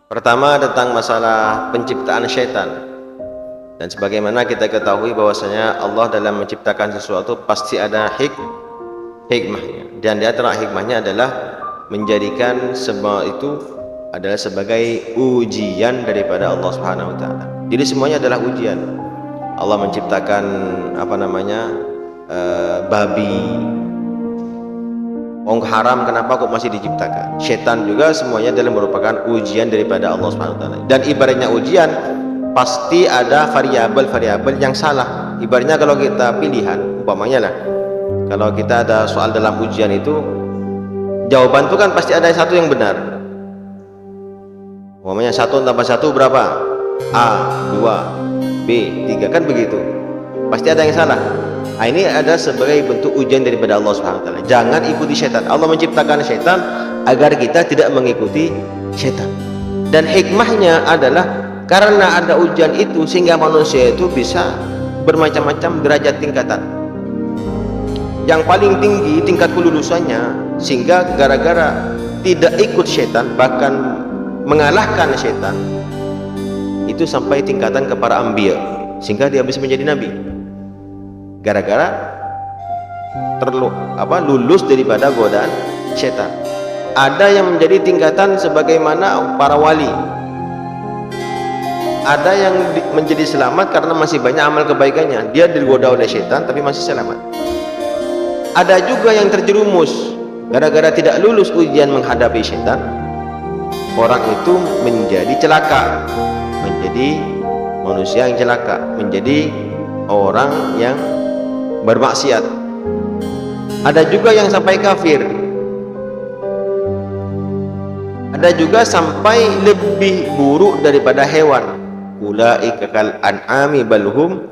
Pertama tentang masalah penciptaan syaitan. Dan sebagaimana kita ketahui bahwasanya Allah dalam menciptakan sesuatu pasti ada hikmahnya. Dan di antara hikmahnya adalah menjadikan semua itu adalah sebagai ujian daripada Allah Subhanahu wa taala. Jadi semuanya adalah ujian. Allah menciptakan babi. Haram, kenapa kok masih diciptakan? Setan juga semuanya adalah merupakan ujian daripada Allah Subhanahu wa taala. Dan ibaratnya ujian pasti ada variabel-variabel yang salah. Ibaratnya kalau kita pilihan, umpamanya lah, kalau kita ada soal dalam ujian itu, jawaban itu kan pasti ada satu yang benar. Umpamanya 1 tambah 1 berapa? A, 2, B, 3, kan begitu. Pasti ada yang salah. Nah, ini ada sebagai bentuk ujian daripada Allah Subhanahu wa taala. Jangan ikuti syaitan. Allah menciptakan syaitan agar kita tidak mengikuti syaitan. Dan hikmahnya adalah karena ada ujian itu sehingga manusia itu bisa bermacam-macam derajat tingkatan. Yang paling tinggi tingkat kelulusannya, sehingga gara-gara tidak ikut syaitan, bahkan mengalahkan syaitan, itu sampai tingkatan ke para anbiya, sehingga dia bisa menjadi nabi. Gara-gara lulus daripada godaan syaitan. Ada yang menjadi tingkatan sebagaimana para wali. Ada yang menjadi selamat karena masih banyak amal kebaikannya. Dia digoda oleh syaitan tapi masih selamat. Ada juga yang terjerumus gara-gara tidak lulus ujian menghadapi syaitan. Orang itu menjadi celaka, menjadi manusia yang celaka, menjadi orang yang bermaksiat. Ada juga yang sampai kafir. Ada juga sampai lebih buruk daripada hewan. Ulaika kal an'ami balhum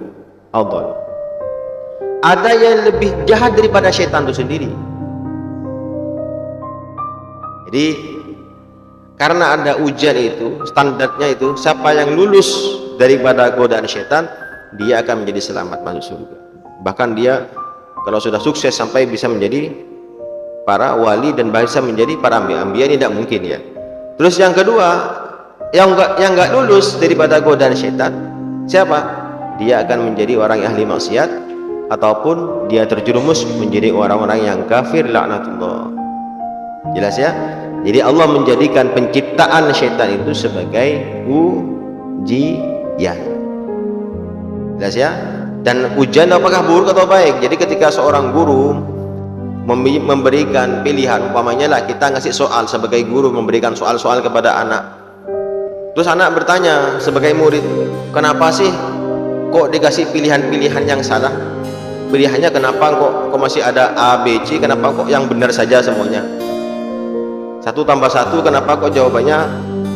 adall. Ada yang lebih jahat daripada syaitan itu sendiri. Jadi karena ada ujian itu, standarnya itu, siapa yang lulus daripada godaan syaitan, dia akan menjadi selamat masuk surga. Bahkan dia kalau sudah sukses sampai bisa menjadi para wali dan bisa menjadi para anbiya, ini tidak mungkin ya. Terus yang kedua, yang enggak lulus daripada godaan syaitan, siapa? Dia akan menjadi orang yang ahli maksiat ataupun dia terjerumus menjadi orang-orang yang kafir, laknatullah. Jelas ya? Jadi Allah menjadikan penciptaan syaitan itu sebagai ujian. Jelas ya? Dan ujian apakah buruk atau baik? Jadi ketika seorang guru memberikan pilihan, umpamanya lah kita ngasih soal sebagai guru, memberikan soal-soal kepada anak, terus anak bertanya sebagai murid, kenapa sih kok dikasih pilihan-pilihan yang salah? Pilihannya kenapa kok masih ada A, B, C, kenapa kok yang benar saja semuanya? 1 tambah 1, kenapa kok jawabannya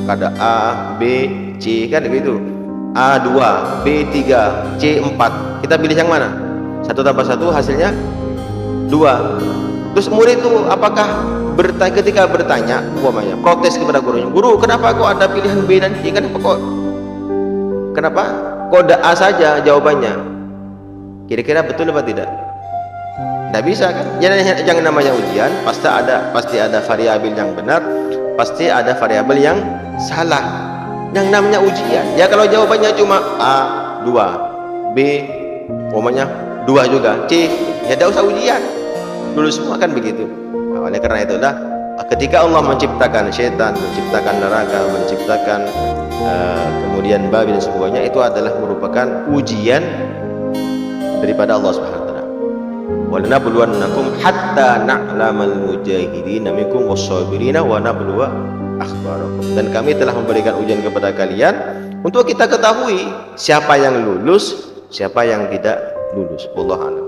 ada A, B, C, kan begitu. A2, B3, C4. Kita pilih yang mana? 1 tambah 1 hasilnya 2. Terus murid itu apakah ketika bertanya, umpamanya protes kepada gurunya, guru kenapa kok ada pilihan B dan C, kenapa kok ada A saja jawabannya? Kira-kira betul apa tidak? Tidak bisa kan? Jangan namanya ujian, pasti ada variabel yang benar, pasti ada variabel yang salah. Yang namanya ujian ya, kalau jawabannya cuma A 2, B umpamanya 2 juga, C ya tidak usah ujian, dulu semua kan begitu. Nah, oleh karena itulah ketika Allah menciptakan syaitan, menciptakan neraka, menciptakan kemudian babi dan sebagainya, itu adalah merupakan ujian daripada Allah Subhanahu wa taala. Wa lanabluwannakum hatta na'lamal mujahidina minkum was-sabirina wa nabluwa akhbarakum. Dan kami telah memberikan ujian kepada kalian untuk kita ketahui siapa yang lulus, siapa yang tidak lulus. Wallahu a'lam.